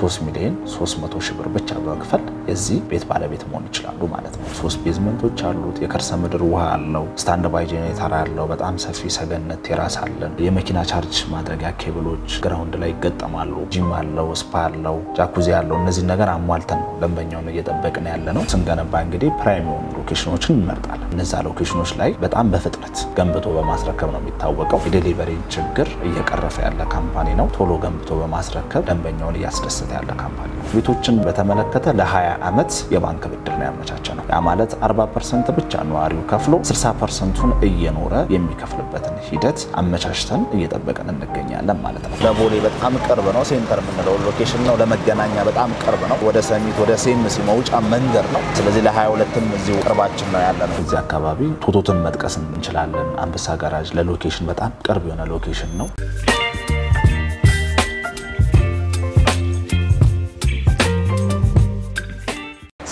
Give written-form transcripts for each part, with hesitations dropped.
3,300,000 ብር ብቻ በመክፈል የዚህ ቤት ባለቤት መሆን ይችላሉ ማለት ነው 3 ቤዝመንቶች አሉት የከርሰ ምድር ውሃ አለው ስታንድ ባይ ጄኔሬተር አለው በጣም ሰፊ ሰገነት ቴራስ አለን የመኪና ቻርጅ ማድረጊያ ኬብሎች ግራውንድ ላይ ይገጠማሉ ጂም አለው ስፓ አለው ጃኩዚ አለው እነዚህ ነገር አሟልተን ነው ደንበኛውን እየጠበቅን ያለነው ስንገነባ እንግዲህ ፕራይም ሎኬሽኖችን እንመርጣለን እነዛ ሎኬሽኖች ላይ በጣም በፍጥነት ገንብቶ በማስረከብ ነው የሚታወቀው የዴሊቨሪ ችግር እየቀረፈ ያለ ካምፓኒ ነው ቶሎ ገንብቶ በማስረከብ ደንበኛውን እያስደሰተ ያለ ካምፓኒ ነው ቤቶችን በተመለከተ ለ20 አመት የባንክ ብድር ነው ያመቻቸነው ያ ማለት 40% ብቻ ነዋሪው ከፍሎ 60%ን እየኖረ የሚከፍልበትን ሂደት አመቻችተን እየጠበቀን እንገኛለን ማለት ነው ለቦሌ በጣም ቅርብ ነው ሴንተር የምንለው ሎኬሽን ነው ለመገናኛ በጣም ቅርብ ነው ወደ ሰሚት ወደ ሴምሲ መውጫ መንገድ ነው ስለዚህ ለ22ም እዚሁ ቅርባችን ነው ያለነው እዚህ አካባቢ ቶቶትን መጥቀስ እንችላለን አንበሳ ጋራጅ ለሎኬሽን በጣም ቅርብ የሆነ ሎኬሽን ነው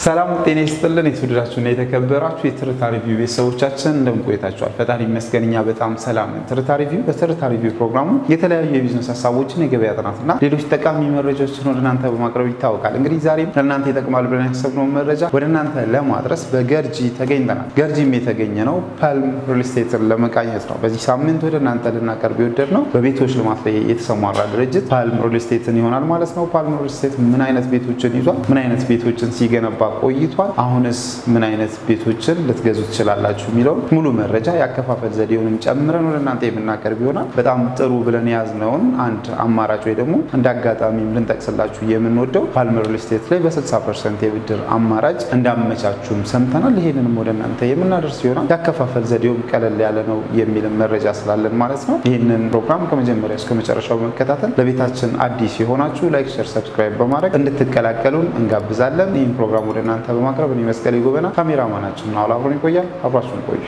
ሰላም ጤና ይስጥልን የተወደዳችሁና የተከበራችሁ የትርታ ሪቪው ቤተሰቦቻችን እንደምን ቆይታችኋል ፈጣሪ ይመስገንኛ በጣም ሰላም ነን ትርታ ሪቪው ፕሮግራሙ የተለያዩ የቢዝነስ ሀሳቦችን የገበያ ጥናትና ሌሎች ጠቃሚ መረጃዎችን ወደ እናንተ በማቅረብ ይታወቃል እንግዲህ ዛሬም ለእናንተ ይጠቅማል ብለን ያሰብነው መረጃ ወደ እናንተ ለማድረስ በገርጂ ተገኝተናል ገርጂም የተገኘ ነው ፓልም ሪል ስቴትን ለመቃኘት ነው በዚህ ሳምንት ወደ እናንተ ልናቀርብ የወደድነው በቤቶች ልማት ላይ የተሰማራ ድርጅት ፓልም ሪል ስቴትን ይሆናል ማለት ነው ፓልም ሪል ስቴት ምን አይነት ቤቶችን ይዟል ምን አይነት ቤቶችን ሲገነባ ቆይቷል አሁንስ ምን አይነት ቤቶችን ልትገዙ ትችላላችሁ የሚለው ሙሉ መረጃ ያከፋፈል ዘዴውንም ጨምረን ወደ እናንተ የምናቀርብ ይሆናል በጣም ጥሩ ብለን ያዝነውን አንድ አማራጭ ወይ ደግሞ እንዳጋጣሚ ልንጠቅስላችሁ የምንወደው ፓልም ሪል ስቴት ላይ በ60% የብድር አማራጭ እንዳመቻቹም ሰምተናል ይሄንንም ወደ እናንተ የምናደርስ ይሆናል ያከፋፈል ዘዴውም ቀለል ያለ ነው የሚል መረጃ ስላለን ማለት ነው ይሄንን ፕሮግራም ከመጀመሪያ እስከ መጨረሻው በመከታተል ለቤታችን አዲስ የሆናችሁ ላይክ ሼር ሰብስክራይብ በማድረግ እንድትቀላቀሉን እንጋብዛለን ይሄን ፕሮግራም ወደ እናንተ በማቅረብ እኔ መስቀል ይጎበና ካሜራማናችን ነው አብራችሁን ይቆያል አብራችሁን ቆዩ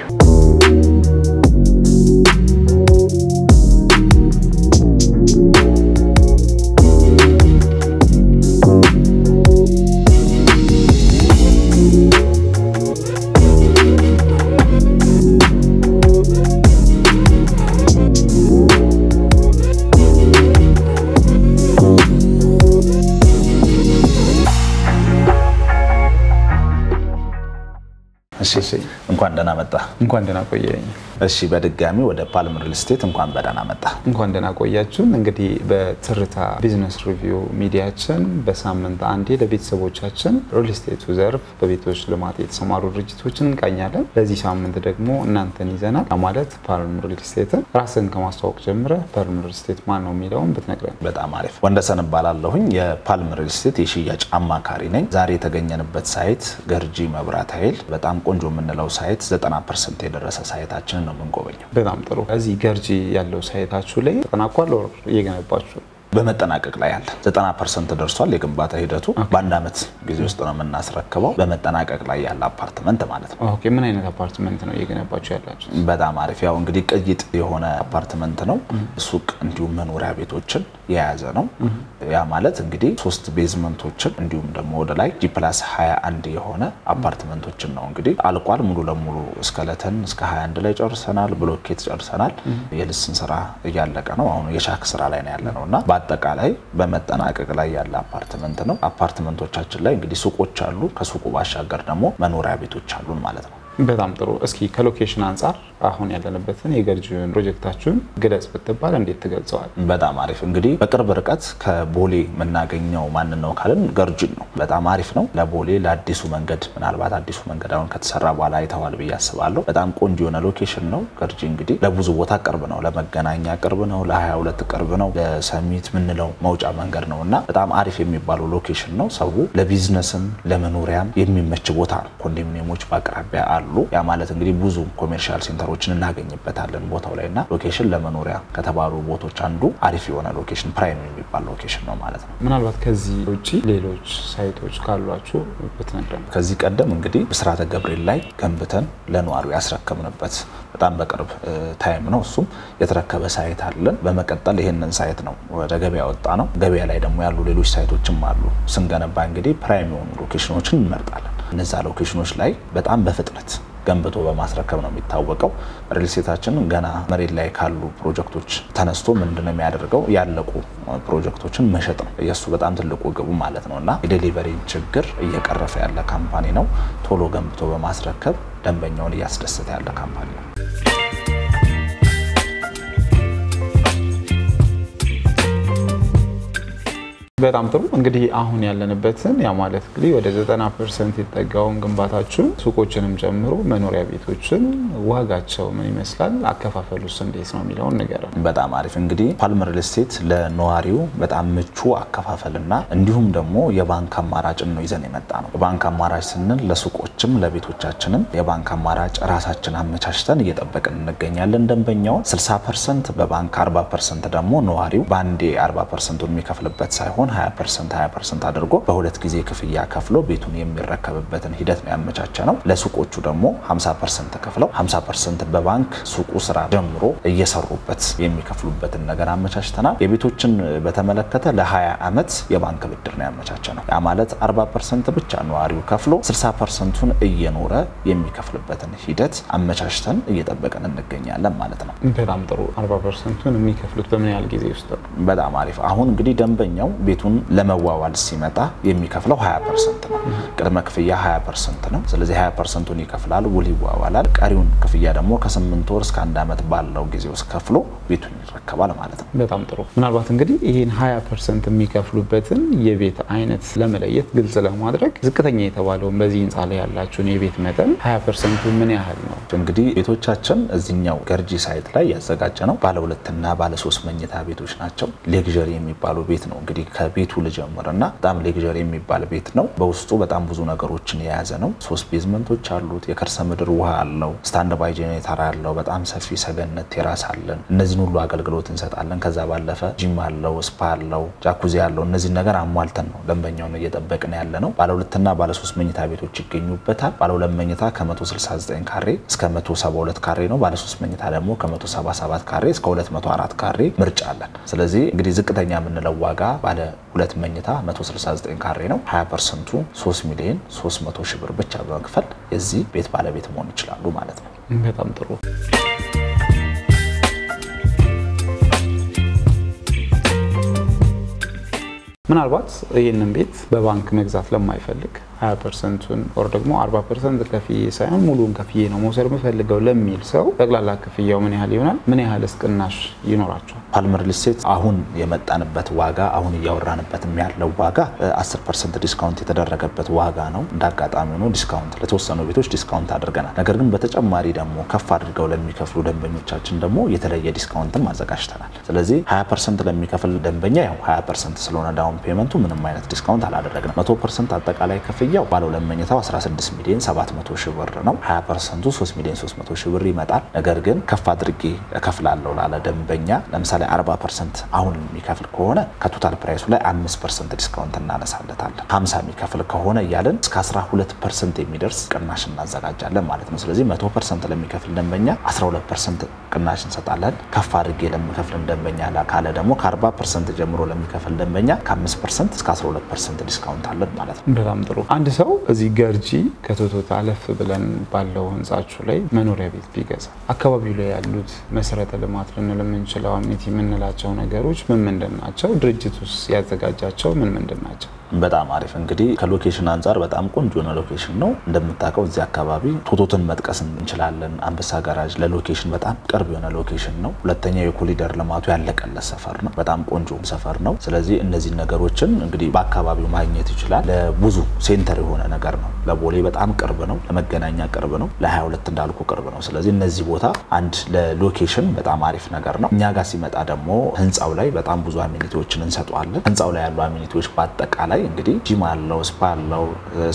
እንኳን ደህና መጣ እንኳን ደህና ቆየኝ እሺ በድጋሚ ወደ ፓልም ሪል ስቴት እንኳን በደህና መጣ እንኳን ደህና ቆያችሁ እንግዲህ በትርታ ቢዝነስ ሪቪው ሚዲያችን በሳምንት አንዴ ለቤተሰቦቻችን ሪል ስቴቱ ዘርፍ በቤቶች ልማት የተሰማሩ ድርጅቶችን እንቃኛለን ለዚህ ሳምንት ደግሞ እናንተን ይዘናል ማለት ፓልም ሪል ስቴትን ራስን ከማስተዋወቅ ጀምረ ፓልም ሪል ስቴት ማን ነው የሚለውን ብትነግረን በጣም አሪፍ ወንደሰን ባላለሁኝ የፓልም ሪል ስቴት የሽያጭ አማካሪ ነኝ ዛሬ የተገኘንበት ሳይት ገርጂ መብራት ኃይል በጣም ቆንጆ የምንለው ሳይት 90% የደረሰ ሳይታችንን ነው የምንጎበኘው በጣም ጥሩ እዚህ ገርጂ ያለው ሳይታችሁ ላይ ተጠናቋል ወር እየገነባችሁ በመጠናቀቅ ላይ ያለ 90% ደርሷል የግንባታ ሂደቱ በአንድ አመት ጊዜ ውስጥ ነው የምናስረክበው በመጠናቀቅ ላይ ያለ አፓርትመንት ማለት ነው ኦኬ ምን አይነት አፓርትመንት ነው እየገነባችሁ ያላችሁ በጣም አሪፍ ያው እንግዲህ ቅይጥ የሆነ አፓርትመንት ነው ሱቅ እንዲሁም መኖሪያ ቤቶችን የያዘ ነው ያ ማለት እንግዲህ 3 ቤዝመንቶችን እንዲሁም ደግሞ ወደ ላይ G+21 የሆነ አፓርትመንቶችን ነው እንግዲህ አልቋል ሙሉ ለሙሉ እስከለተን እስከ 21 ላይ ጨርሰናል ብሎኬት ጨርሰናል የልስን ስራ እያለቀ ነው አሁን የሻክ ስራ ላይ ነው ያለነውና በአጠቃላይ በመጠናቀቅ ላይ ያለ አፓርትመንት ነው አፓርትመንቶቻችን ላይ እንግዲህ ሱቆች አሉ ከሱቁ ባሻገር ደግሞ መኖሪያ ቤቶች አሉን ማለት ነው በጣም ጥሩ እስኪ ከሎኬሽን አንፃር አሁን ያለንበትን የገርጂውን ፕሮጀክታችሁን ግለጽ ብትባል እንዴት ትገልጸዋል በጣም አሪፍ እንግዲህ በቅርብ ርቀት ከቦሌ መናገኘው ማን ነው ካለን ገርጂን ነው በጣም አሪፍ ነው ለቦሌ ለአዲሱ መንገድ ምናልባት አዲሱ መንገድ አሁን ከተሰራ በኋላ አይተዋል በያስባለሁ በጣም ቆንጆ የሆነ ሎኬሽን ነው ገርጂ እንግዲህ ለብዙ ቦታ ቅርብ ነው ለመገናኛ ቅርብ ነው ለ22 ቅርብ ነው ለሰሚት ምንለው መውጫ መንገድ ነውና በጣም አሪፍ የሚባለው ሎኬሽን ነው ሰው ለቢዝነስም ለመኖሪያም የሚመች ቦታ ነው ኮንዶሚኒየሞች በአቅራቢያ አሉ ያ ማለት እንግዲህ ብዙ ኮሜርሻል ሴንተሮችን እናገኝበታለን ቦታው ላይና ሎኬሽን ለመኖሪያ ከተባሉ ቦታዎች አንዱ አሪፍ የሆነ ሎኬሽን ፕራይም የሚባል ሎኬሽን ነው ማለት ነው ምናልባት ከዚህ ውጪ ሌሎች ሳይቶች ካሏችሁ ብትነግረን ከዚህ ቀደም እንግዲህ ብስራተ ገብርኤል ላይ ገንብተን ለነዋሪው ያስረከምንበት በጣም በቅርብ ታይም ነው እሱም የተረከበ ሳይት አለን በመቀጠል ይሄንን ሳይት ነው ወደ ገበያ ወጣ ነው ገበያ ላይ ደግሞ ያሉ ሌሎች ሳይቶችም አሉ ስንገነባ እንግዲህ ፕራይም የሆኑ ሎኬሽኖችን እንመርጣለን እነዛ ሎኬሽኖች ላይ በጣም በፍጥነት ገንብቶ በማስረከብ ነው የሚታወቀው። ሪል ስቴታችን ገና መሬት ላይ ካሉ ፕሮጀክቶች ተነስቶ ምንድነው የሚያደርገው ያለቁ ፕሮጀክቶችን መሸጥ ነው የሱ በጣም ትልቁ ግቡ ማለት ነውና የዴሊቨሪ ችግር እየቀረፈ ያለ ካምፓኒ ነው። ቶሎ ገንብቶ በማስረከብ ደንበኛውን እያስደሰተ ያለ ካምፓኒ ነው። በጣም ጥሩ እንግዲህ አሁን ያለንበትን ያ ማለት እንግዲህ ወደ 90% ይጠጋውን ግንባታችሁ ሱቆችንም ጨምሮ መኖሪያ ቤቶችን ዋጋቸው ምን ይመስላል አከፋፈሉስ እንዴት ነው የሚለውን ነገር በጣም አሪፍ እንግዲህ ፓልም ሪል ስቴት ለነዋሪው በጣም ምቹ አከፋፈልና እንዲሁም ደግሞ የባንክ አማራጭ ነው ይዘን የመጣ ነው። የባንክ አማራጭ ስንል ለሱቆችም ለቤቶቻችንም የባንክ አማራጭ ራሳችን አመቻችተን እየጠበቅን እንገኛለን። ደንበኛው 60% በባንክ 40% ደግሞ ነዋሪው ባንዴ 40%ን የሚከፍልበት ሳይሆን 20% አድርጎ በሁለት ጊዜ ክፍያ ከፍሎ ቤቱን የሚረከብበትን ሂደት ነው ያመቻቸነው። ለሱቆቹ ደግሞ 50% ከፍለው 50% በባንክ ሱቁ ስራ ጀምሮ እየሰሩበት የሚከፍሉበትን ነገር አመቻችተናል። የቤቶችን በተመለከተ ለ20 አመት የባንክ ብድር ነው ያመቻቸነው። ያ ማለት 40% ብቻ ነዋሪው ከፍሎ 60%ን እየኖረ የሚከፍልበትን ሂደት አመቻችተን እየጠበቀን እንገኛለን ማለት ነው። በጣም ጥሩ 40%ን የሚከፍሉት በምን ያህል ጊዜ ውስጥ ነው? በጣም አሪፍ አሁን እንግዲህ ደንበኛው ቤቱን ለመዋዋል ሲመጣ የሚከፍለው 20% ነው። ቅድመ ክፍያ 20% ነው። ስለዚህ 20%ን ይከፍላል፣ ውል ይዋዋላል። ቀሪውን ክፍያ ደግሞ ከ8 ወር እስከ 1 አመት ባለው ጊዜ ውስጥ ከፍሎ ቤቱን ይረከባል ማለት ነው። በጣም ጥሩ ምናልባት እንግዲህ ይሄን 20% የሚከፍሉበትን የቤት አይነት ለመለየት ግልጽ ለማድረግ ዝቅተኛ የተባለው በዚህ ህንጻ ላይ ያላችሁን የቤት መጠን 20% ምን ያህል ነው? እንግዲህ ቤቶቻችን እዚህኛው ገርጂ ሳይት ላይ ያዘጋጀነው ባለ 2 እና ባለ 3 መኝታ ቤቶች ናቸው። ሌግዠሪ የሚባሉ ቤት ነው እንግዲህ ከቤቱ ልጀምርና በጣም ሌግዠሪ የሚባል ቤት ነው። በውስጡ በጣም ብዙ ነገሮችን የያዘ ነው። 3 ቤዝመንቶች አሉት። የከርሰ ምድር ውሃ አለው። ስታንድ ባይ ጄኔሬተር አለው። በጣም ሰፊ ሰገነት ቴራስ አለን። እነዚህን ሁሉ አገልግሎት እንሰጣለን። ከዛ ባለፈ ጂም አለው፣ ስፓ አለው፣ ጃኩዚ አለው። እነዚህን ነገር አሟልተን ነው ደንበኛውን እየጠበቅን ያለ ነው። ባለ 2 እና ባለ 3 መኝታ ቤቶች ይገኙበታል። ባለ 2 መኝታ ከ169 ካሬ እስከ 172 ካሬ ነው። ባለ 3 መኝታ ደግሞ ከ177 ካሬ እስከ 204 ካሬ ምርጫ አለን። ስለዚህ እንግዲህ ዝቅተኛ የምንለው ዋጋ ባለ 2 መኝታ 169 ካሬ ነው። 20%ቱ 3,300,000 ብር ብቻ በመክፈል የዚህ ቤት ባለቤት መሆን ይችላሉ ማለት ነው። በጣም ጥሩ ምናልባት ይሄንን ቤት በባንክ መግዛት ለማይፈልግ 20%ን or ደግሞ 40% ከፍዬ ሳይሆን ሙሉን ከፍዬ ነው መውሰድ የምፈልገው ለሚል ሰው ጠቅላላ ክፍያው ምን ያህል ይሆናል? ምን ያህል ቅናሽ ይኖራቸዋል? ፓልም ሪል ስቴት አሁን የመጣንበት ዋጋ አሁን ያወራንበት ያለው ዋጋ 10% ዲስካውንት የተደረገበት ዋጋ ነው። እንዳጋጣሚ ነው ዲስካውንት ለተወሰኑ ቤቶች ዲስካውንት አድርገናል። ነገር ግን በተጨማሪ ደግሞ ከፍ አድርገው ለሚከፍሉ ደንበኞቻችን ደግሞ የተለየ ዲስካውንትን ማዘጋጅተናል። ስለዚህ 20% ለሚከፍል ደንበኛ ያው 20% ስለሆነ ዳውን ፔመንቱ ምንም አይነት ዲስካውንት አላደረግንም። 100% አጠቃላይ ክፍያው ባለ 2 መኝታው 16,700,000 ብር ነው። 20%ቱ 3,300,000 ብር ይመጣል። ነገር ግን ከፍ አድርጌ እከፍላለሁ ላለ ደንበኛ ለምሳሌ 40% አሁን የሚከፍል ከሆነ ከቶታል ፕራይሱ ላይ 5% ዲስካውንት እናነሳለታለን። 50 የሚከፍል ከሆነ ያለን እስከ 12% የሚደርስ ቅናሽ እናዘጋጃለን ማለት ነው። ስለዚህ 100% ለሚከፍል ደንበኛ 12% ቅናሽ እንሰጣለን። ከፍ አድርጌ ለሚከፍል ደንበኛ ካለ ደግሞ ከ40% ጀምሮ ለሚከፍል ደንበኛ ከ5% እስከ 12% ዲስካውንት አለን ማለት ነው። በጣም ጥሩ አንድ ሰው እዚህ ገርጂ ከቶቶታ አለፍ ብለን ባለው ህንጻችሁ ላይ መኖሪያ ቤት ቢገዛ አካባቢው ላይ ያሉት መሰረተ ልማት ልንል የምንችለው አሚኒቲ የምንላቸው ነገሮች ምን ምንድን ናቸው? ድርጅቱስ ያዘጋጃቸው ምን ምንድን ናቸው? በጣም አሪፍ እንግዲህ ከሎኬሽን አንፃር በጣም ቆንጆ ነው ሎኬሽን ነው። እንደምታውቀው እዚህ አካባቢ ቶቶትን መጥቀስ እንችላለን። አንበሳ ጋራጅ ለሎኬሽን በጣም ቅርብ የሆነ ሎኬሽን ነው። ሁለተኛው የኮሪደር ልማቱ ያለቀለት ሰፈር ነው። በጣም ቆንጆ ሰፈር ነው። ስለዚህ እነዚህ ነገሮችን እንግዲህ በአካባቢው ማግኘት ይችላል። ለብዙ ሴንተር የሆነ ነገር ነው። ለቦሌ በጣም ቅርብ ነው። ለመገናኛ ቅርብ ነው። ለ22 እንዳልኩ ቅርብ ነው። ስለዚህ እነዚህ ቦታ አንድ ለሎኬሽን በጣም አሪፍ ነገር ነው። እኛ ጋር ሲመጣ ደግሞ ህንጻው ላይ በጣም ብዙ አሚኒቲዎችን እንሰጣለን። ህንጻው ላይ ያሉ አሚኒቲዎች በአጠቃላይ እንግዲህ ጂም አለው፣ ስፓ አለው፣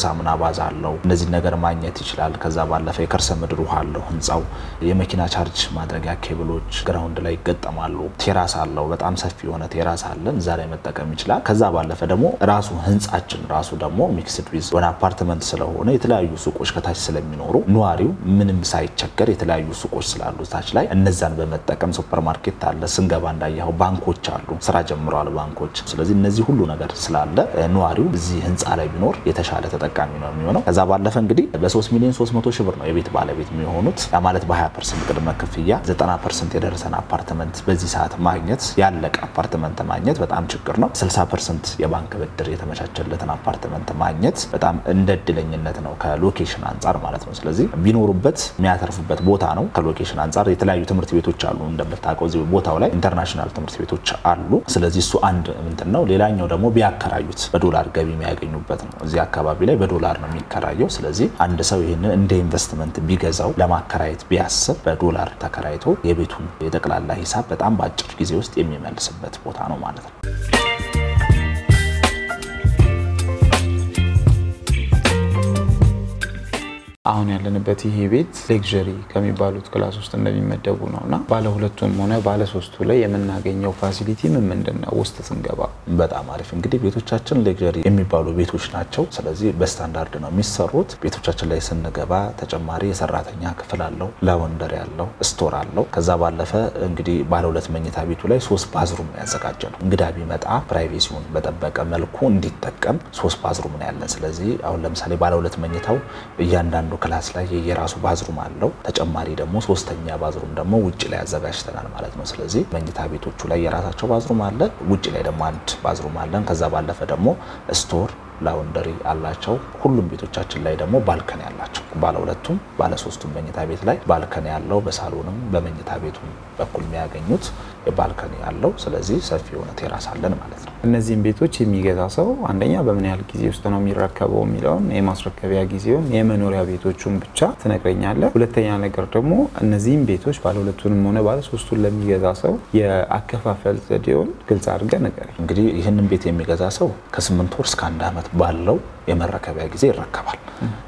ሳሙና ባዝ አለው። እነዚህ ነገር ማግኘት ይችላል። ከዛ ባለፈ የከርሰ ምድር ውሃ አለው። ህንጻው የመኪና ቻርጅ ማድረጊያ ኬብሎች ግራውንድ ላይ ይገጠማሉ። ቴራስ አለው። በጣም ሰፊ የሆነ ቴራስ አለን። እዛ ላይ መጠቀም ይችላል። ከዛ ባለፈ ደግሞ ራሱ ህንጻችን ራሱ ደግሞ ሚክስድ ዊዝ ወን አፓርትመንት ስለሆነ የተለያዩ ሱቆች ከታች ስለሚኖሩ ነዋሪው ምንም ሳይቸገር የተለያዩ ሱቆች ስላሉ ታች ላይ እነዛን በመጠቀም ሱፐርማርኬት አለ። ስንገባ እንዳያው ባንኮች አሉ። ስራ ጀምረዋል ባንኮች። ስለዚህ እነዚህ ሁሉ ነገር ስላለ ኗሪው እዚህ ህንጻ ላይ ቢኖር የተሻለ ተጠቃሚ ነው የሚሆነው። ከዛ ባለፈ እንግዲህ በ3 ሚሊዮን 300 ሺህ ብር ነው የቤት ባለቤት የሚሆኑት። ያ ማለት በ20% ቅድመ ክፍያ 90% የደረሰን አፓርትመንት በዚህ ሰዓት ማግኘት ያለቀ አፓርትመንት ማግኘት በጣም ችግር ነው። 60% የባንክ ብድር የተመቻቸለትን አፓርትመንት ማግኘት በጣም እንደ እድለኝነት ነው ከሎኬሽን አንፃር ማለት ነው። ስለዚህ ቢኖሩበት የሚያተርፉበት ቦታ ነው። ከሎኬሽን አንፃር የተለያዩ ትምህርት ቤቶች አሉ እንደምታውቀው እዚህ ቦታው ላይ ኢንተርናሽናል ትምህርት ቤቶች አሉ። ስለዚህ እሱ አንድ እንትን ነው። ሌላኛው ደግሞ ቢያከራዩት በዶላር ገቢ የሚያገኙበት ነው። እዚህ አካባቢ ላይ በዶላር ነው የሚከራየው። ስለዚህ አንድ ሰው ይሄንን እንደ ኢንቨስትመንት ቢገዛው ለማከራየት ቢያስብ በዶላር ተከራይቶ የቤቱን የጠቅላላ ሂሳብ በጣም በአጭር ጊዜ ውስጥ የሚመልስበት ቦታ ነው ማለት ነው። አሁን ያለንበት ይሄ ቤት ሌክዠሪ ከሚባሉት ክላስ ውስጥ እንደሚመደቡ ነውና ባለ ሁለቱም ሆነ ባለ ሶስቱ ላይ የምናገኘው ፋሲሊቲ ምንድነው? ውስጥ ስንገባ በጣም አሪፍ እንግዲህ ቤቶቻችን ሌክዠሪ የሚባሉ ቤቶች ናቸው። ስለዚህ በስታንዳርድ ነው የሚሰሩት። ቤቶቻችን ላይ ስንገባ ተጨማሪ የሰራተኛ ክፍል አለው፣ ላውንደሪ አለው፣ ስቶር አለው። ከዛ ባለፈ እንግዲህ ባለ ሁለት መኝታ ቤቱ ላይ 3 ባዝሩም ያዘጋጀነው እንግዳ ቢመጣ ፕራይቬሲውን በጠበቀ መልኩ እንዲጠቀም 3 ባዝሩም ነው ያለን። ስለዚህ አሁን ለምሳሌ ባለ ሁለት መኝታው እያንዳንዱ ክላስ ላይ የራሱ ባዝሩም አለው። ተጨማሪ ደግሞ ሶስተኛ ባዝሩም ደግሞ ውጪ ላይ አዘጋጅተናል ማለት ነው። ስለዚህ መኝታ ቤቶቹ ላይ የራሳቸው ባዝሩም አለ፣ ውጪ ላይ ደግሞ አንድ ባዝሩም አለን። ከዛ ባለፈ ደግሞ ስቶር ላውንደሪ አላቸው። ሁሉም ቤቶቻችን ላይ ደግሞ ባልከኒ አላቸው። ባለ ሁለቱም ባለ ሶስቱም መኝታ ቤት ላይ ባልከኒ ያለው በሳሎንም በመኝታ ቤቱም በኩል የሚያገኙት የባልከኒ ያለው። ስለዚህ ሰፊ የሆነ ቴራስ አለን ማለት ነው። እነዚህን ቤቶች የሚገዛ ሰው አንደኛ በምን ያህል ጊዜ ውስጥ ነው የሚረከበው የሚለውን የማስረከቢያ ጊዜውን የመኖሪያ ቤቶቹን ብቻ ትነግረኛለህ። ሁለተኛ ነገር ደግሞ እነዚህን ቤቶች ባለ ሁለቱንም ሆነ ባለ ሶስቱን ለሚገዛ ሰው የአከፋፈል ዘዴውን ግልጽ አድርገህ ንገረኝ። እንግዲህ ይህንን ቤት የሚገዛ ሰው ከ8 ወር እስከ 1 ዓመት ባለው የመረከቢያ ጊዜ ይረከባል።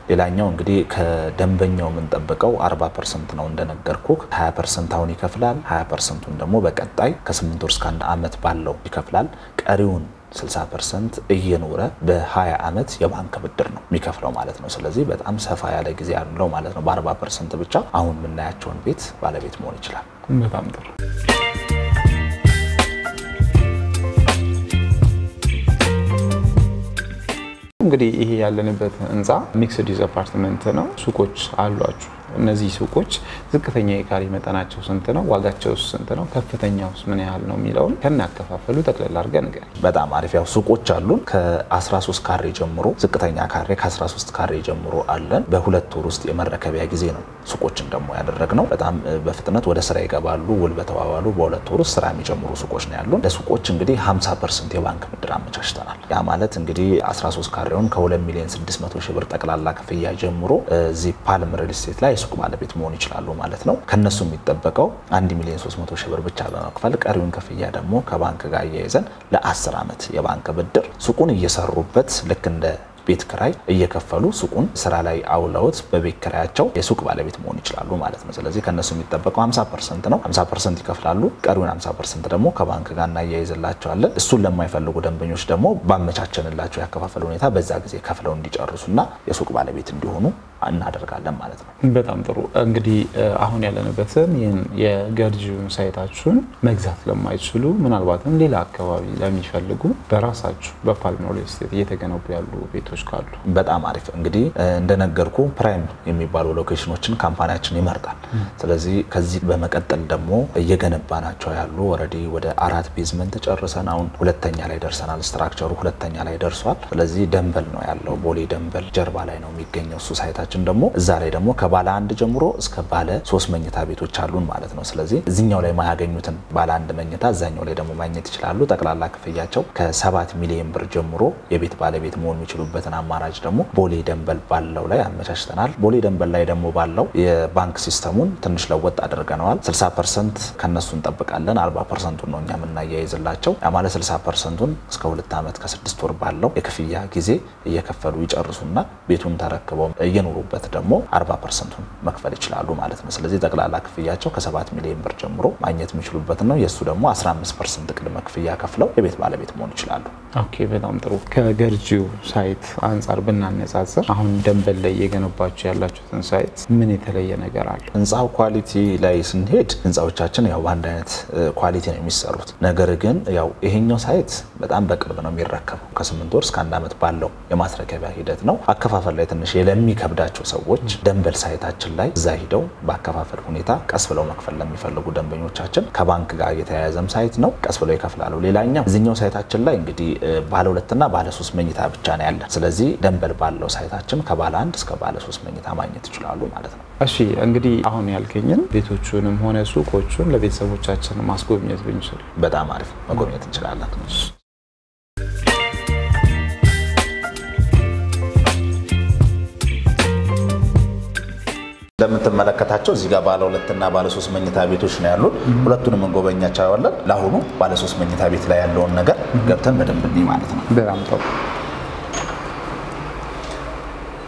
ሌላኛው እንግዲህ ከደንበኛው የምንጠብቀው 40% ነው እንደነገርኩ 20% አሁን ይከፍላል። 20%ን ደግሞ በቀጣይ ከ8 ወር እስከ 1 ዓመት ባለው ይከፍላል። ቀሪውን 60% እየኖረ በ20 ዓመት የባንክ ብድር ነው የሚከፍለው ማለት ነው። ስለዚህ በጣም ሰፋ ያለ ጊዜ ያለው ማለት ነው። በ40% ብቻ አሁን የምናያቸውን ቤት ባለቤት መሆን ይችላል። በጣም ጥሩ። እንግዲህ ይሄ ያለንበት ህንጻ ሚክስድ ዩዝ አፓርትመንት ነው። ሱቆች አሏችሁ። እነዚህ ሱቆች ዝቅተኛ የካሬ መጠናቸው ስንት ነው? ዋጋቸውስ ስንት ነው? ከፍተኛውስ ምን ያህል ነው የሚለውን ከናከፋፈሉ ጠቅለል አድርገን ንገረኝ። በጣም አሪፍ። ያው ሱቆች አሉን ከ13 ካሬ ጀምሮ ዝቅተኛ ካሬ ከ13 ካሬ ጀምሮ አለን። በ2 ወር ውስጥ የመረከቢያ ጊዜ ነው ሱቆችን ደግሞ ያደረግነው። በጣም በፍጥነት ወደ ስራ ይገባሉ። ውል በተዋዋሉ በ2 ወር ውስጥ ስራ የሚጀምሩ ሱቆች ነው ያሉን። ለሱቆች እንግዲህ 50% የባንክ ብድር አመቻችተናል። ያ ማለት እንግዲህ 13 ካሬውን ከ2 ሚሊዮን 600 ሺህ ብር ጠቅላላ ክፍያ ጀምሮ እዚህ ፓልም ሪል ስቴት ላይ ሱቅ ባለቤት መሆን ይችላሉ ማለት ነው። ከነሱ የሚጠበቀው 1 ሚሊዮን 300 ሺህ ብር ብቻ በመክፈል ቀሪውን ክፍያ ደግሞ ከባንክ ጋር እያይዘን ለ10 ዓመት የባንክ ብድር ሱቁን እየሰሩበት ልክ እንደ ቤት ክራይ እየከፈሉ ሱቁን ስራ ላይ አውለውት በቤት ክራያቸው የሱቅ ባለቤት መሆን ይችላሉ ማለት ነው። ስለዚህ ከነሱ የሚጠበቀው 50% ነው። 50% ይከፍላሉ። ቀሪውን 50% ደግሞ ከባንክ ጋር እናያይዝላቸዋለን። እሱን ለማይፈልጉ ደንበኞች ደግሞ ባመቻቸንላቸው ያከፋፈል ሁኔታ በዛ ጊዜ ከፍለው እንዲጨርሱና የሱቅ ባለቤት እንዲሆኑ እናደርጋለን ማለት ነው። በጣም ጥሩ። እንግዲህ አሁን ያለንበትን የገርጂውን ሳይታችሁን መግዛት ለማይችሉ ምናልባትም ሌላ አካባቢ ለሚፈልጉ በራሳችሁ በፓልም ሪል ስቴት እየተገነቡ ያሉ ቤቶች ካሉ በጣም አሪፍ። እንግዲህ እንደነገርኩ ፕራይም የሚባሉ ሎኬሽኖችን ካምፓኒያችን ይመርጣል። ስለዚህ ከዚህ በመቀጠል ደግሞ እየገነባናቸው ያሉ ኦሬዲ ወደ 4 ቤዝመንት ጨርሰን አሁን 2ኛ ላይ ደርሰናል። ስትራክቸሩ 2ኛ ላይ ደርሷል። ስለዚህ ደንበል ነው ያለው፣ ቦሌ ደንበል ጀርባ ላይ ነው የሚገኘው እሱ ሳይታችን ደግሞ እዛ ላይ ደግሞ ከባለ 1 ጀምሮ እስከ ባለ 3 መኝታ ቤቶች አሉን ማለት ነው። ስለዚህ እዚህኛው ላይ ማያገኙትን ባለ 1 መኝታ እዛኛው ላይ ደግሞ ማግኘት ይችላሉ። ጠቅላላ ክፍያቸው ከ7 ሚሊዮን ብር ጀምሮ የቤት ባለቤት መሆን የሚችሉበትን አማራጭ ደግሞ ቦሌ ደንበል ባለው ላይ አመቻችተናል። ቦሌ ደንበል ላይ ደግሞ ባለው የባንክ ሲስተሙን ትንሽ ለወጥ አድርገናል። 60% ከነሱ እንጠብቃለን፣ 40%ን ነው እኛ የምናያይዝላቸው። ያ ማለት 60%ን እስከ 2 ዓመት ከ6 ወር ባለው የክፍያ ጊዜ እየከፈሉ ይጨርሱና ቤቱን ተረክበው እየኖሩ ከጨመሩበት ደግሞ 40%ን መክፈል ይችላሉ ማለት ነው ስለዚህ ጠቅላላ ክፍያቸው ከ7 ሚሊዮን ብር ጀምሮ ማግኘት የሚችሉበት ነው የሱ ደግሞ 15% ቅድመ ክፍያ ከፍለው የቤት ባለቤት መሆን ይችላሉ ኦኬ በጣም ጥሩ ከገርጂው ሳይት አንፃር ብናነጻጽር አሁን ደንበል ላይ የገነባችሁ ያላችሁትን ሳይት ምን የተለየ ነገር አለ ህንጻው ኳሊቲ ላይ ስንሄድ ህንጻዎቻችን ያው አንድ አይነት ኳሊቲ ነው የሚሰሩት ነገር ግን ያው ይሄኛው ሳይት በጣም በቅርብ ነው የሚረከበው ከ8 ወር እስከ 1 አመት ባለው የማስረከቢያ ሂደት ነው አከፋፈል ላይ ትንሽ ለሚከብዳቸው ሰዎች ደንበል ሳይታችን ላይ እዛ ሄደው በአከፋፈል ሁኔታ ቀስ ብለው መክፈል ለሚፈልጉ ደንበኞቻችን ከባንክ ጋር የተያያዘም ሳይት ነው ቀስ ብለው ይከፍላሉ ሌላኛው እዚህኛው ሳይታችን ላይ እንግዲህ ባለ 2 እና ባለ 3 መኝታ ብቻ ነው ያለ ስለዚህ ደንበል ባለው ሳይታችን ከባለ 1 እስከ ባለ 3 መኝታ ማግኘት ይችላሉ ማለት ነው እሺ እንግዲህ አሁን ያልከኝን ቤቶቹንም ሆነ ሱቆቹን ለቤተሰቦቻችን ማስጎብኘት ብንችል በጣም አሪፍ መጎብኘት እንችላለን እንደምትመለከታቸው እዚህ ጋር ባለ 2 እና ባለ 3 መኝታ ቤቶች ነው ያሉት ሁለቱንም እንጎበኛቸዋለን ለአሁኑ ባለ 3 መኝታ ቤት ላይ ያለውን ነገር ገብተን በደንብ እንይ ማለት ነው በጣም ጥሩ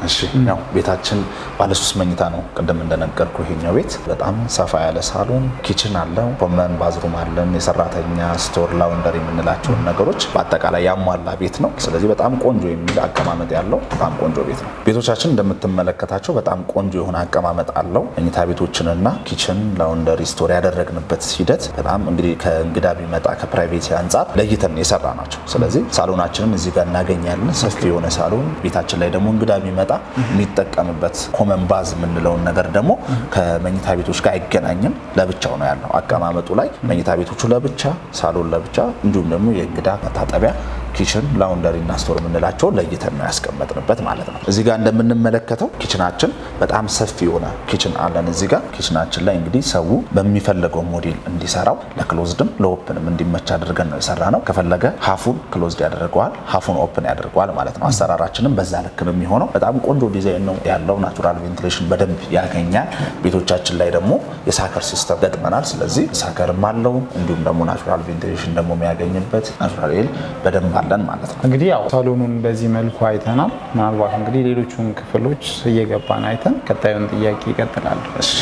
እሺ ያው ቤታችን ባለ 3 መኝታ ነው ቀደም እንደነገርኩ ይሄኛው ቤት በጣም ሰፋ ያለ ሳሎን ኪችን አለው ኮመን ባዝሩም አለን የሰራተኛ ስቶር ላውንደሪ የምንላቸው ነገሮች በአጠቃላይ ያሟላ ቤት ነው ስለዚህ በጣም ቆንጆ የሚል አቀማመጥ ያለው በጣም ቆንጆ ቤት ነው ቤቶቻችን እንደምትመለከታቸው በጣም ቆንጆ የሆነ አቀማመጥ አለው መኝታ ቤቶችንና ኪችን ላውንደሪ ስቶር ያደረግንበት ሂደት በጣም እንግዲህ ከእንግዳ ቢመጣ ከፕራይቬሲ አንፃር ለይተን የሰራናቸው ስለዚህ ሳሎናችንን እዚህ ጋር እናገኛለን ሰፊ የሆነ ሳሎን ቤታችን ላይ ደግሞ እንግዳ ቢመጣ የሚጠቀምበት ኮመን ባዝ የምንለው ነገር ደግሞ ከመኝታ ቤቶች ጋር አይገናኝም ለብቻው ነው ያለው አቀማመጡ ላይ መኝታ ቤቶቹ ለብቻ ሳሎን ለብቻ እንዲሁም ደግሞ የእንግዳ መታጠቢያ ኪችን ላውንደሪ እና ስቶር የምንላቸው ለይተን ነው ያስቀመጥንበት ማለት ነው እዚህ ጋር እንደምንመለከተው ኪችናችን በጣም ሰፊ የሆነ ኪችን አለን እዚህ ጋር ኪችናችን ላይ እንግዲህ ሰው በሚፈልገው ሞዴል እንዲሰራው ለክሎዝድም ለኦፕንም እንዲመች አድርገን ነው የሰራነው ከፈለገ ሃፉን ክሎዝድ ያደርገዋል ሃፉን ኦፕን ያደርገዋል ማለት ነው አሰራራችንም በዛ ልክ ነው የሚሆነው በጣም ቆንጆ ዲዛይን ነው ያለው ናቹራል ቬንቲሌሽን በደንብ ያገኛል ቤቶቻችን ላይ ደግሞ የሳከር ሲስተም ገጥመናል ስለዚህ ሳከርም አለው እንዲሁም ደግሞ ናቹራል ቬንቲሌሽን ደግሞ የሚያገኝበት ናቹራል ኤል በደንብ አለን ማለት ነው እንግዲህ ያው ሳሎኑን በዚህ መልኩ አይተናል ምናልባት እንግዲህ ሌሎቹን ክፍሎች እየገባን አይተን ቀጣዩን ጥያቄ ይቀጥላል እሺ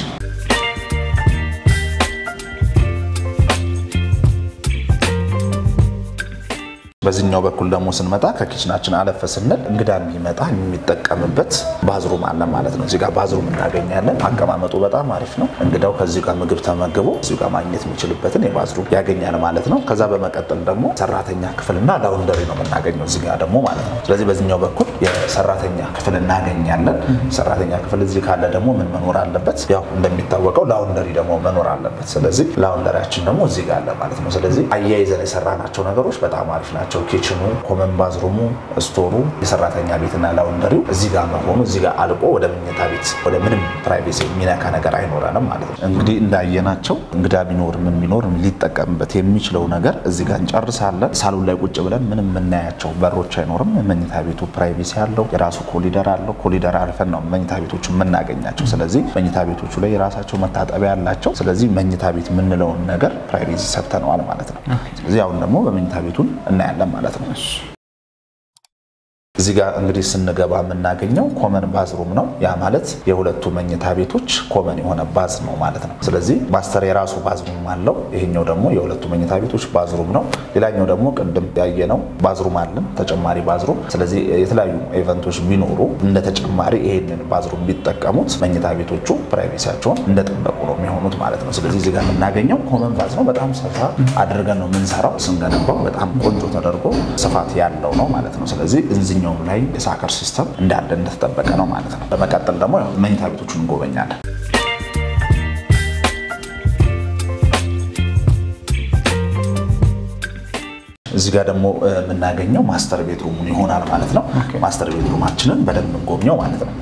በዚህኛው በኩል ደግሞ ስንመጣ ከኪችናችን አለፈ ስንል እንግዳ የሚመጣ የሚጠቀምበት ባዝሩም አለ ማለት ነው እዚህ ጋር ባዝሩም እናገኛለን አቀማመጡ በጣም አሪፍ ነው እንግዳው ከዚህ ጋር ምግብ ተመግቦ እዚህ ጋር ማግኘት የሚችልበትን የባዝሩም ያገኛል ማለት ነው ከዛ በመቀጠል ደግሞ ሰራተኛ ክፍልና ላውንደሪ ነው የምናገኘው እዚህ ጋር ደግሞ ማለት ነው ስለዚህ በዚህኛው በኩል የሰራተኛ ክፍል እናገኛለን ሰራተኛ ክፍል እዚህ ካለ ደግሞ ምን መኖር አለበት ያው እንደሚታወቀው ላውንደሪ ደግሞ መኖር አለበት ስለዚህ ላውንደሪያችን ደግሞ እዚህ ጋር አለ ማለት ነው ስለዚህ አያይዘን የሰራናቸው ነገሮች በጣም አሪፍ ናቸው ኪችኑ ኮመን ባዝሩሙ ስቶሩ የሰራተኛ ቤትና ላውንደሪው እዚህ ጋር መሆኑ እዚህ ጋር አልቆ ወደ መኝታ ቤት ወደ ምንም ፕራይቬሲ የሚነካ ነገር አይኖረንም ማለት ነው እንግዲህ እንዳየናቸው እንግዳ ቢኖር ምን ቢኖር ሊጠቀምበት የሚችለው ነገር እዚህ ጋር እንጨርሳለን ሳሎን ላይ ቁጭ ብለን ምንም የምናያቸው በሮች አይኖርም መኝታ ቤቱ ፕራይቬሲ ያለው የራሱ ኮሊደር አለው ኮሊደር አልፈን ነው መኝታ ቤቶቹ የምናገኛቸው ስለዚህ መኝታ ቤቶቹ ላይ የራሳቸው መታጠቢያ ያላቸው ስለዚህ መኝታ ቤት የምንለውን ነገር ፕራይቬሲ ሰጥተነዋል ማለት ነው ስለዚህ አሁን ደግሞ በመኝታ ቤቱን እናያለን ማለት ነው እዚህ ጋር እንግዲህ ስንገባ የምናገኘው ኮመን ባዝሩም ነው ያ ማለት የሁለቱ መኝታ ቤቶች ኮመን የሆነ ባዝ ነው ማለት ነው ስለዚህ ማስተር የራሱ ባዝሩም አለው ይሄኛው ደግሞ የሁለቱ መኝታ ቤቶች ባዝሩም ነው ሌላኛው ደግሞ ቅድም ያየነው ባዝሩም አለን ተጨማሪ ባዝሩም ስለዚህ የተለያዩ ኢቨንቶች ቢኖሩ እንደ ተጨማሪ ይሄንን ባዝሩም ቢጠቀሙት መኝታ ቤቶቹ ፕራይቬሲያቸውን እንደጠበቁ ነው የሚሆኑት ማለት ነው ስለዚህ እዚህ ጋር የምናገኘው ኮመን ባዝ ነው በጣም ሰፋ አድርገን ነው የምንሰራው ስንገነባው በጣም ቆንጆ ተደርጎ ስፋት ያለው ነው ማለት ነው ስለዚህ እንዚህኛው ላይ የሳከር ሲስተም እንዳለ እንደተጠበቀ ነው ማለት ነው በመቀጠል ደግሞ መኝታ ቤቶቹን እንጎበኛለን እዚህ ጋር ደግሞ የምናገኘው ማስተር ቤድሩሙን ይሆናል ማለት ነው ማስተር ቤድሩማችንን በደንብ እንጎብኘው ማለት ነው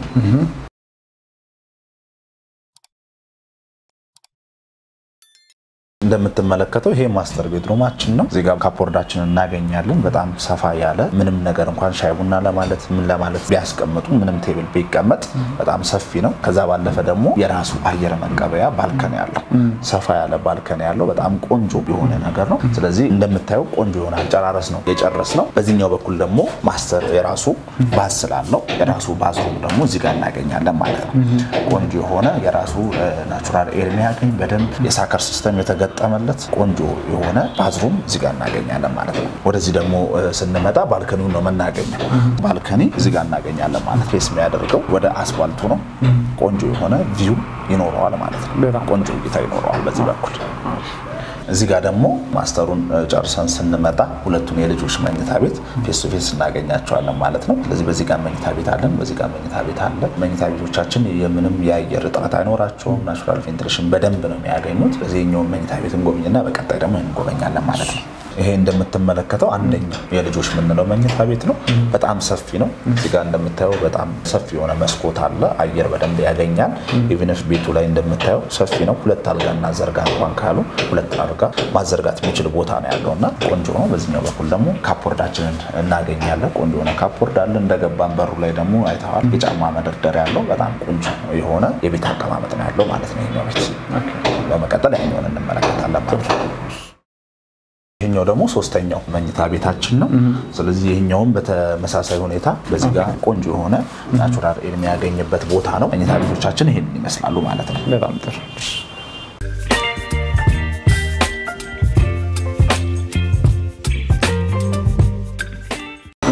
እንደምትመለከተው ይሄ ማስተር ቤድሩማችን ነው እዚህ ጋር ካፖርዳችን እናገኛለን በጣም ሰፋ ያለ ምንም ነገር እንኳን ሻይ ቡና ለማለት ምን ለማለት ቢያስቀምጡ ምንም ቴብል ቢቀመጥ በጣም ሰፊ ነው ከዛ ባለፈ ደግሞ የራሱ አየር መቀበያ ባልከን ያለው ሰፋ ያለ ባልከን ያለው በጣም ቆንጆ የሆነ ነገር ነው ስለዚህ እንደምታየው ቆንጆ የሆነ አጨራረስ ነው የጨረስነው በዚህኛው በኩል ደግሞ ማስተር የራሱ ባዝ ስላለው የራሱ ባዝሩም ደግሞ እዚህ ጋር እናገኛለን ማለት ነው ቆንጆ የሆነ የራሱ ናቹራል ኤር የሚያገኝ በደንብ የሳከር ሲስተም የተገጠመለት ቆንጆ የሆነ ባዝሩም እዚህ ጋር እናገኛለን ማለት ነው ወደዚህ ደግሞ ስንመጣ ባልከኒው ነው መናገኘው ባልከኒ እዚህ ጋር እናገኛለን ማለት ፌስ የሚያደርገው ወደ አስፋልቱ ነው ቆንጆ የሆነ ቪው ይኖረዋል ማለት ነው ቆንጆ እይታ ይኖረዋል በዚህ በኩል እዚህ ጋር ደግሞ ማስተሩን ጨርሰን ስንመጣ ሁለቱን የልጆች መኝታ ቤት ፌስ ቱ ፌስ እናገኛቸዋለን ማለት ነው ስለዚህ በዚህ ጋር መኝታ ቤት አለን በዚህ ጋር መኝታ ቤት አለ መኝታ ቤቶቻችን የምንም የአየር እጥረት አይኖራቸውም ናቹራል ቬንቲሌሽን በደንብ ነው የሚያገኙት በዚህኛው መኝታ ቤት እንጎብኝና በቀጣይ ደግሞ እንጎበኛለን ማለት ነው ይሄ እንደምትመለከተው አንደኛው የልጆች ምንለው መኝታ ቤት ነው በጣም ሰፊ ነው እዚህ ጋር እንደምታየው በጣም ሰፊ የሆነ መስኮት አለ አየር በደንብ ያገኛል ኢቭን ኢፍ ቤቱ ላይ እንደምታየው ሰፊ ነው ሁለት አልጋና ዘርጋ እንኳን ካሉ ሁለት አልጋ ማዘርጋት የሚችል ቦታ ነው ያለውና ቆንጆ ነው በዚህኛው በኩል ደግሞ ካፖርዳችንን እናገኛለን ቆንጆ ነው ካፖርድ አለ እንደገባን በሩ ላይ ደግሞ አይተዋል የጫማ መደርደሪያ ያለው በጣም ቆንጆ የሆነ የቤት አቀማመጥ ነው ያለው ማለት ነው ይሄኛው ቤት በመቀጠል ያኛውን እንመለከታለን ማለት ነው ይሄኛው ደግሞ ሶስተኛው መኝታ ቤታችን ነው ስለዚህ ይሄኛውም በተመሳሳይ ሁኔታ በዚህ ጋር ቆንጆ የሆነ ናቹራል ኤር የሚያገኝበት ቦታ ነው መኝታ ቤቶቻችን ይሄን ይመስላሉ ማለት ነው በጣም ጥሩ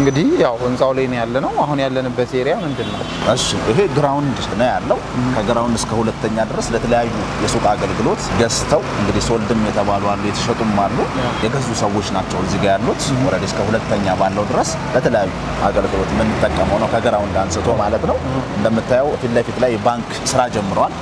እንግዲህ ያው ህንጻው ላይ ነው ያለነው አሁን ያለንበት ኤሪያ ምንድነው እሺ ይሄ ግራውንድ ነው ያለው ከግራውንድ እስከ ሁለተኛ ድረስ ለተለያዩ የሱቅ አገልግሎት ገዝተው እንግዲህ ሶልድም የተባሉ አሉ የተሸጡም አሉ የገዙ ሰዎች ናቸው እዚህ ጋር ያሉት ኦሬዲ እስከ ሁለተኛ ባለው ድረስ ለተለያዩ አገልግሎት ምን ተጠቀመው ነው ከግራውንድ አንስቶ ማለት ነው እንደምታየው ፊት ለፊት ላይ ባንክ ስራ ጀምሯል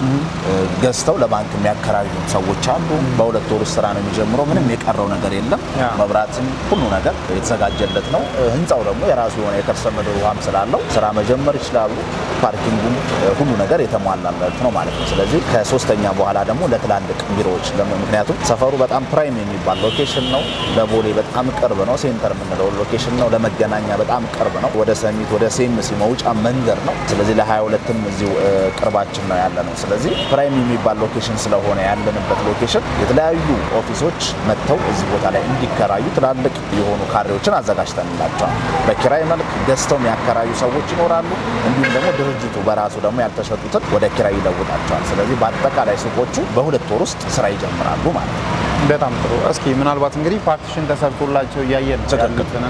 ገዝተው ለባንክ የሚያከራዩ ሰዎች አሉ በሁለት ወር ስራ ነው የሚጀምረው ምንም የቀረው ነገር የለም መብራትም ሁሉ ነገር የተዘጋጀለት ነው ህንጻው ደግሞ የራሱ የሆነ የከርሰ ምድር ውሃም ስላለው ስራ መጀመር ይችላሉ ፓርኪንጉም ሁሉ ነገር የተሟላለት ነው ማለት ነው ስለዚህ ከሶስተኛ በኋላ ደግሞ ለትላልቅ ቢሮዎች ምክንያቱም ሰፈሩ በጣም ፕራይም የሚባል ሎኬሽን ነው ለቦሌ በጣም ቅርብ ነው ሴንተር የምንለው ሎኬሽን ነው ለመገናኛ በጣም ቅርብ ነው ወደ ሰሚት ወደ ሴምሲ መውጫ መንገድ ነው ስለዚህ ለ22ም እዚሁ ቅርባችን ነው ያለነው ስለዚህ ፕራይም የሚባል ሎኬሽን ስለሆነ ያለንበት ሎኬሽን የተለያዩ ኦፊሶች መጥተው እዚህ ቦታ ላይ እንዲከራዩ ትላልቅ የሆኑ ካሬዎችን አዘጋጅተንላቸዋል በኪራይ መልክ ገዝተው የሚያከራዩ ሰዎች ይኖራሉ እንዲሁም ደግሞ ድርጅቱ በራሱ ደግሞ ያልተሸጡትን ወደ ኪራይ ይለውጣቸዋል ስለዚህ በአጠቃላይ ሱቆቹ በሁለት ወር ውስጥ ስራ ይጀምራሉ ማለት ነው በጣም ጥሩ እስኪ ምናልባት እንግዲህ ፓርቲሽን ተሰርቶላቸው ያያየን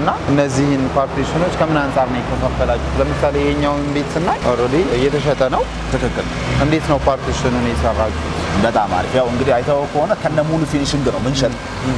እና እነዚህን ፓርቲሽኖች ከምን አንፃር ነው የተከፋፈላችሁ ለምሳሌ የኛውን ቤት ስናይ ኦሬዲ እየተሸጠ ነው ትክክል እንዴት ነው ፓርቲሽኑን የሰራችሁ በጣም አሪፍ ያው እንግዲህ አይተው ከሆነ ከነ ሙሉ ፊኒሺንግ ነው ምንሸጥ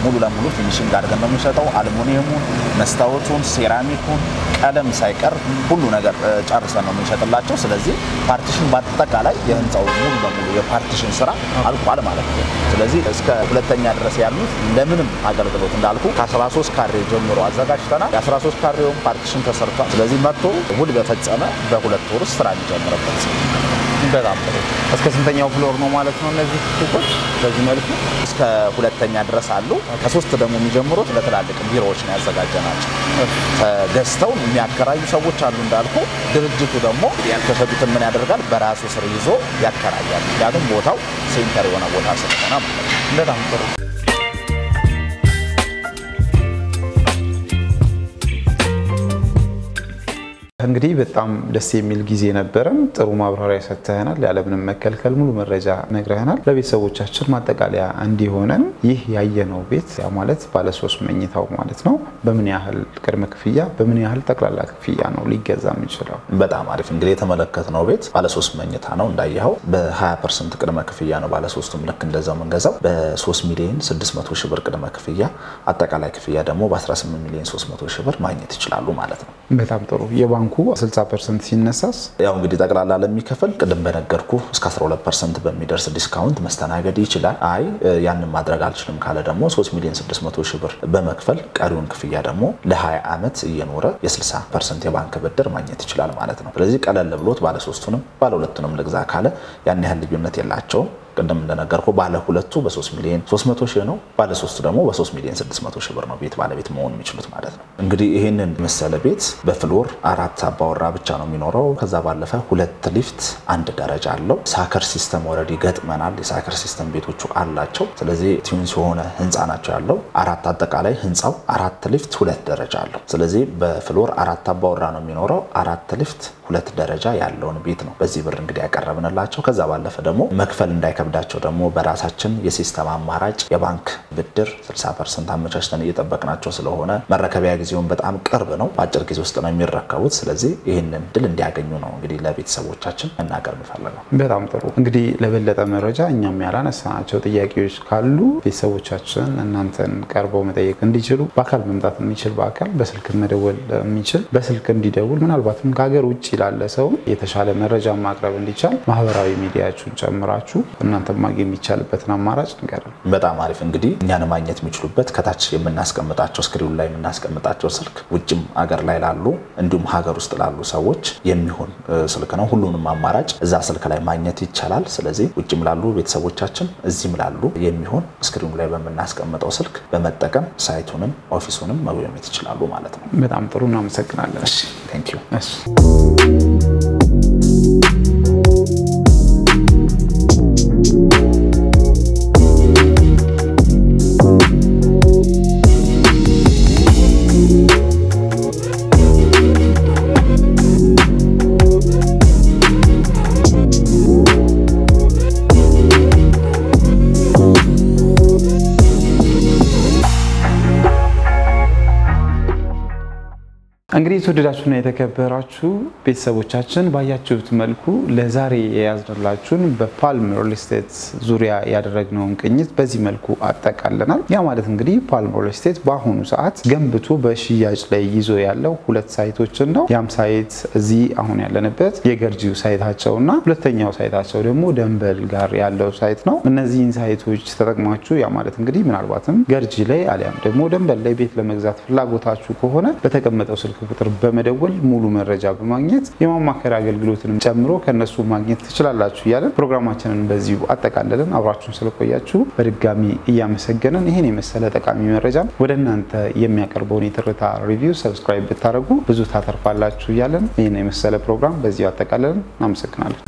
ሙሉ ለሙሉ ፊኒሺንግ አድርገን ነው የምንሸጠው አልሙኒየሙን መስታወቱን ሴራሚኩን ቀለም ሳይቀር ሁሉ ነገር ጨርሰን ነው የምንሸጥላቸው ስለዚህ ፓርቲሽን በአጠቃላይ የህንጻው ሙሉ ለሙሉ የፓርቲሽን ስራ አልቋል ማለት ነው ስለዚህ እስከ ሁለተኛ ድረስ ያሉት ለምንም አገልግሎት እንዳልኩ ከ13 ካሬ ጀምሮ አዘጋጅተናል የ13 ካሬውን ፓርቲሽን ተሰርቷል ስለዚህ መጥቶ ውል በፈጸመ በሁለት ወር ስራ ሊጀምርበት በጣም ጥሩ እስከ ስንተኛው ፍሎር ነው ማለት ነው እነዚህ ሱቆች በዚህ መልኩ እስከ ሁለተኛ ድረስ አሉ ከሶስት ደግሞ የሚጀምሩት ለተላልቅ ቢሮዎች ነው ያዘጋጀናቸው ገዝተው የሚያከራዩ ሰዎች አሉ እንዳልኩ ድርጅቱ ደግሞ ያልተሸጡትን ምን ያደርጋል በራሱ ስር ይዞ ያከራያል ምክንያቱም ቦታው ሴንተር የሆነ ቦታ ስለሆነ ማለት ነው በጣም ጥሩ እንግዲህ በጣም ደስ የሚል ጊዜ ነበረን ጥሩ ማብራሪያ ሰጥተናል ያለምንም መከልከል ሙሉ መረጃ ነግረናል ለቤተሰቦቻችን ማጠቃለያ እንዲሆነን ይህ ያየነው ቤት ያ ማለት ባለ 3 መኝታው ማለት ነው በምን ያህል ቅድመ ክፍያ በምን ያህል ጠቅላላ ክፍያ ነው ሊገዛ የሚችለው በጣም አሪፍ እንግዲህ የተመለከትነው ቤት ባለ 3 መኝታ ነው እንዳየኸው በ20% ቅድመ ክፍያ ነው ባለ 3ቱም ልክ እንደዛው መንገዛው በ3 ሚሊዮን 600 ሺህ ብር ቅድመ ክፍያ አጠቃላይ ክፍያ ደግሞ በ18 ሚሊዮን 300 ሺህ ብር ማግኘት ይችላሉ ማለት ነው በጣም ጥሩ የባንኩ 60% ሲነሳስ ያው እንግዲህ ጠቅላላ ለሚከፈል ቅድም በነገርኩ እስከ 12% በሚደርስ ዲስካውንት መስተናገድ ይችላል አይ ያንን ማድረግ አልችልም ካለ ደግሞ 3 ሚሊዮን 600 ሺህ ብር በመክፈል ቀሪውን ክፍያ ደግሞ ለ20 አመት እየኖረ የ60% የባንክ ብድር ማግኘት ይችላል ማለት ነው ስለዚህ ቀለል ብሎት ባለ 3ቱንም ባለ 2ቱንም ልግዛ ካለ ያን ያህል ልዩነት የላቸውም ቀደም እንደነገርኩ ባለ ሁለቱ በ3 ሚሊዮን 300 ሺህ ነው ባለ ሶስቱ ደግሞ በ3 ሚሊዮን 600 ሺህ ብር ነው ቤት ባለቤት መሆን የሚችሉት ማለት ነው እንግዲህ ይሄንን መሰለ ቤት በፍሎር 4 አባወራ ብቻ ነው የሚኖረው ከዛ ባለፈ 2 ሊፍት 1 ደረጃ አለው ሳከር ሲስተም ኦሬዲ ገጥመናል የሳከር ሲስተም ቤቶቹ አላቸው ስለዚህ ቲዩንስ ሆነ ህንጻ ናቸው ያለው 4 አጠቃላይ ህንጻው 4 ሊፍት 2 ደረጃ አለው ስለዚህ በፍሎር 4 አባወራ ነው የሚኖረው 4 ሊፍት 2 ደረጃ ያለውን ቤት ነው በዚህ ብር እንግዲህ ያቀርብንላቸው ከዛ ባለፈ ደግሞ መክፈል እንዳይከብዳቸው ደግሞ በራሳችን የሲስተም አማራጭ የባንክ ብድር 60% አመቻችተን እየጠበቅናቸው ስለሆነ መረከቢያ ጊዜውን በጣም ቅርብ ነው አጭር ጊዜ ውስጥ ነው የሚረከቡት ስለዚህ ይሄንን ድል እንዲያገኙ ነው እንግዲህ ለቤተሰቦቻችን እናቀር እንፈልጋለን በጣም ጥሩ እንግዲህ ለበለጠ መረጃ እኛም ያላነሳናቸው ጥያቄዎች ካሉ ቤተሰቦቻችን እናንተን ቀርበው መጠየቅ እንዲችሉ በአካል መምጣት የሚችል በአካል በስልክ መደወል የሚችል በስልክ እንዲደውል ምናልባትም ከሀገር ውጭ ይላል ሰው የተሻለ መረጃ ማቅረብ እንዲቻል ማህበራዊ ሚዲያዎችን ጨምራችሁ እናንተ ማግኘት የሚቻልበትን አማራጭ እንገራለን በጣም አሪፍ እንግዲህ እኛን ማግኘት የሚችሉበት ከታች የምናስቀምጣቸው ስክሪን ላይ የምናስቀምጣቸው ስልክ ውጭም ሀገር ላይ ላሉ እንዲሁም ሀገር ውስጥ ላሉ ሰዎች የሚሆን ስልክ ነው ሁሉንም አማራጭ እዛ ስልክ ላይ ማግኘት ይቻላል ስለዚህ ውጭም ላሉ ቤተሰቦቻችን እዚህም ላሉ የሚሆን ስክሪን ላይ በመናስቀምጠው ስልክ በመጠቀም ሳይቱንም ኦፊሱንም መጎብኘት ይችላሉ ማለት ነው በጣም ጥሩ እናመሰግናለን እሺ ቴንክ ዩ እሺ እንግዲህ ተወደዳችሁና የተከበራችሁ ቤተሰቦቻችን ባያችሁት መልኩ ለዛሬ ያዝንላችሁን በፓልም ሪል ስቴት ዙሪያ ያደረግነውን ቅኝት በዚህ መልኩ አጠቃለናል ያ ማለት እንግዲህ ፓልም ሪል ስቴት በአሁኑ ሰዓት ገንብቶ በሽያጭ ላይ ይዞ ያለው 2 ሳይቶችን ነው ያም ሳይት እዚህ አሁን ያለንበት የገርጂው ሳይታቸውና ሁለተኛው ሳይታቸው ደግሞ ደንበል ጋር ያለው ሳይት ነው እነዚህን ሳይቶች ተጠቅማችሁ ያ ማለት እንግዲህ ምናልባትም ገርጂ ላይ አሊያም ደግሞ ደንበል ላይ ቤት ለመግዛት ፍላጎታችሁ ከሆነ በተቀመጠው ስልክ ቁጥር በመደወል ሙሉ መረጃ በማግኘት የማማከር አገልግሎትንም ጨምሮ ከነሱ ማግኘት ትችላላችሁ ያለን ፕሮግራማችንን በዚሁ አጠቃለልን አብራችሁን ስለቆያችሁ በድጋሚ እያመሰገንን ይሄን የመሰለ ጠቃሚ መረጃ ወደናንተ የሚያቀርበው የትርታ ሪቪው ሰብስክራይብ ብታረጉ ብዙ ታተርፋላችሁ ያለን ይሄን የመሰለ ፕሮግራም በዚሁ አጠቃለልን እናመሰግናለን